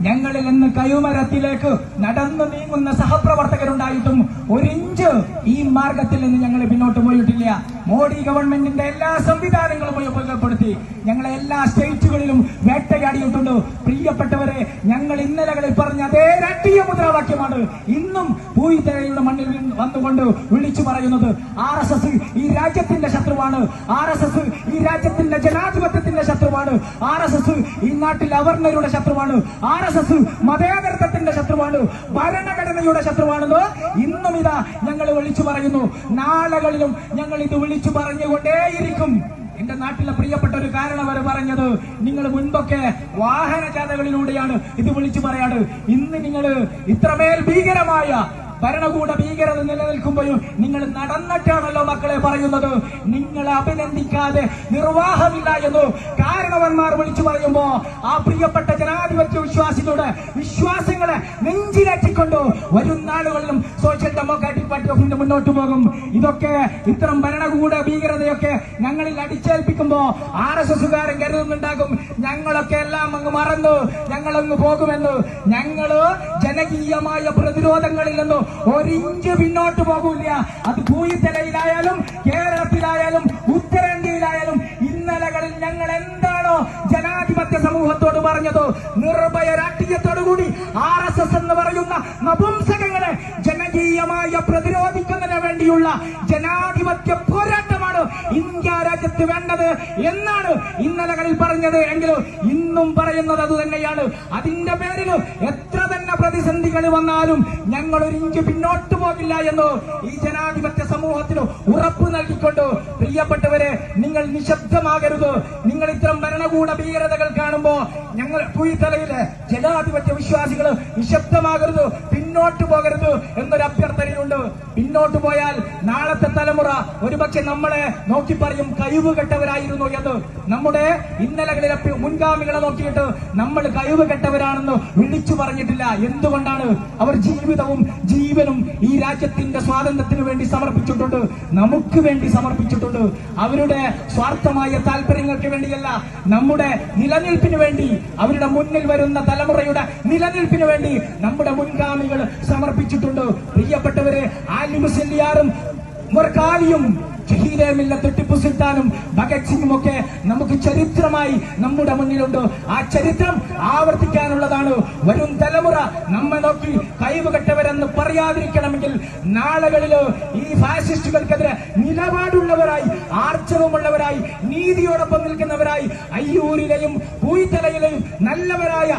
ഞങ്ങളിൽ നിന്ന് കൈമരത്തിലേക്ക് നടന്നു നീങ്ങുന്ന സഹപ്രവർത്തകരുണ്ടായിട്ടും ഒരിഞ്ച് ഈ മാർഗത്തിൽ നിന്ന് ഞങ്ങൾ പിന്നോട്ട് പോയിട്ടില്ല. മോഡി ഗവൺമെന്റിന്റെ എല്ലാ സംവിധാനങ്ങളും ഉപയോഗപ്പെടുത്തി ഞങ്ങളെ എല്ലാ സ്റ്റേറ്റുകളിലും വേട്ടയാടിയിട്ടുണ്ട്. പ്രിയപ്പെട്ടവരെ, ഞങ്ങൾ ഇന്നലകളിൽ പറഞ്ഞ അതേ രാഷ്ട്രീയ മുദ്രാവാക്യമാണ് ഇന്നും പൂയിത്തലയുടെ മണ്ണിൽ വന്നുകൊണ്ട് വിളിച്ചു പറയുന്നത്. RSS ഈ രാജ്യത്തിന്റെ ശത്രുവാണ്. RSS ഈ രാജ്യത്തിന്റെ ജനാധിപത്യത്തിന്റെ ശത്രുവാണ്. RSS ഈ നാട്ടിൽ അവർണരുടെ ശത്രുവാണ്. RSS മതേതരത്വത്തിന്റെ ശത്രുവാണ്. ഭരണഘടനയുടെ ശത്രുവാണെന്ന് ഇന്നും ഇതാ ഞങ്ങൾ വിളിച്ചു പറയുന്നു. നാളുകളിലും ഞങ്ങൾ ഇത് വിളിച്ചു പറഞ്ഞുകൊണ്ടേയിരിക്കും. എന്റെ നാട്ടിലെ പ്രിയപ്പെട്ട ഒരു കാരണവർ പറഞ്ഞത്, നിങ്ങൾ മുൻപൊക്കെ വാഹനജാഥകളിലൂടെയാണ് ഇത് വിളിച്ചു പറയാറ്. ഇന്ന് നിങ്ങൾ ഇത്രമേൽ ഭീകരമായ ഭരണകൂട ഭീകരത നിലനിൽക്കുമ്പോഴും നിങ്ങൾ നടന്നിട്ടാണല്ലോ മക്കളെ പറയുന്നത്. നിങ്ങളെ അഭിനന്ദിക്കാതെ നിർവാഹമില്ല എന്ന് കാരണവന്മാർ വിളിച്ചു പറയുമ്പോ ആ പ്രിയപ്പെട്ട ജനാധിപത്യ വിശ്വാസികളുടെ വിശ്വാസങ്ങളെ നെഞ്ചിലേറ്റിക്കൊണ്ട് വരും നാളുകളിലും social democratic party of India മുന്നോട്ട് പോകും. ഇതൊക്കെ ഇത്തരം ഭരണകൂട ഭീകരതയൊക്കെ ഞങ്ങളിൽ അടിച്ചേൽപ്പിക്കുമ്പോ RSSകാരൻ കരുതുന്നുണ്ടാകും ഞങ്ങളൊക്കെ എല്ലാം അങ്ങ് മറന്നു ഞങ്ങളങ്ങ് പോകുമെന്ന്. ഞങ്ങള് ജനകീയമായ പ്രതിരോധങ്ങളിൽ നിന്ന് ഒരിഞ്ച് പിന്നോട്ട് പോകില്ല. അത് ഭൂയിത്തലയിലായാലും കേരളത്തിലായാലും ഉത്തരേന്ത്യയിലായാലും ഇന്നലകളിൽ ഞങ്ങൾ എന്താണോ ജനാധിപത്യ സമൂഹത്തോട് പറഞ്ഞത്, നിർഭയ രാഷ്ട്രീയത്തോടുകൂടി RSS എന്ന് പറയുന്ന നപുംസകങ്ങളെ ജനകീയമായ പ്രതിരോധിക്കുന്നതിന് വേണ്ടിയുള്ള ജനാധിപത്യ പോരാട്ടമാണ് ഇന്ത്യ രാജ്യത്ത് വേണ്ടത് എന്നാണ് ഇന്നലകളിൽ പറഞ്ഞത്. എങ്കിലും ഇന്നും പറയുന്നത് അത് തന്നെയാണ്. അതിന്റെ പേരിൽ എത്ര തന്നെ പ്രതിസന്ധികൾ വന്നാലും ഞങ്ങൾ ഒരു ഇഞ്ച് പിന്നോട്ട് പോകില്ല എന്ന് ഈ ജനാധിപത്യ സമൂഹത്തിന് ഉറപ്പ് നൽകിക്കൊണ്ട്, പ്രിയപ്പെട്ടവരെ, നിങ്ങൾ നിശബ്ദമാകരുത്. നിങ്ങൾ ഇത്തരം ഭരണകൂട ഭീകരതകൾ കാണുമ്പോ ഞങ്ങൾ പൂയിത്തലയിലെ ജനാധിപത്യ വിശ്വാസികൾ നിശബ്ദമാകരുത്, പിന്നോട്ട് പോകരുത് എന്നൊരു അഭ്യർത്ഥനയുണ്ട്. പിന്നോട്ട് പോയാൽ നാളത്തെ തലമുറ ഒരുപക്ഷെ നമ്മളെ നോക്കി പറയും കഴിവ് കെട്ടവരായിരുന്നു എന്ന്. നമ്മുടെ ഇന്നലകളിലെ മുൻഗാമികളെ നോക്കിയിട്ട് നമ്മൾ കഴിവ് കെട്ടവരാണെന്ന് വിളിച്ചു പറഞ്ഞിട്ടില്ല. എന്തുകൊണ്ടാണ്? അവർ ജീവിതവും ജീവനും ഈ രാജ്യത്തിന്റെ സ്വാതന്ത്ര്യത്തിന് വേണ്ടി സമർപ്പിച്ചിട്ടുണ്ട്, നമുക്ക് വേണ്ടി സമർപ്പിച്ചിട്ടുണ്ട്. അവരുടെ സ്വാർത്ഥമായ താല്പര്യങ്ങൾക്ക് വേണ്ടിയല്ല, നമ്മുടെ നിലനിൽപ്പിന് വേണ്ടി, അവരുടെ മുന്നിൽ വരുന്ന തലമുറയുടെ നിലനിൽപ്പിന് വേണ്ടി നമ്മുടെ മുൻഗാമികൾ സമർപ്പിച്ചിട്ടുണ്ട്. പ്രിയപ്പെട്ടവരെ, ആലി മുസല്ലിയാറും മുർഖാലിയും ഷഹീദെ മില്ലത്ത് ടിപ്പു സുൽത്താനും ഭഗത് സിംഗും ഒക്കെ നമുക്ക് ചരിത്രമായി നമ്മുടെ മുന്നിലുണ്ട്. ആ ചരിത്രം ആവർത്തിക്കാനുള്ളതാണ്. വരും തലമുറ നമ്മെ നോക്കി കഴിവ് കെട്ടവരെന്ന് പറയാതിരിക്കണമെങ്കിൽ നാളുകളിൽ ഈ ഫാസിസ്റ്റുകൾക്കെതിരെ നിലപാടുള്ളവരായി, ആർജവമുള്ളവരായി, നീതിയോടൊപ്പം നിൽക്കുന്നവരായി, അയ്യൂരിലെയും പൂയിത്തലയിലെയും നല്ലവരായ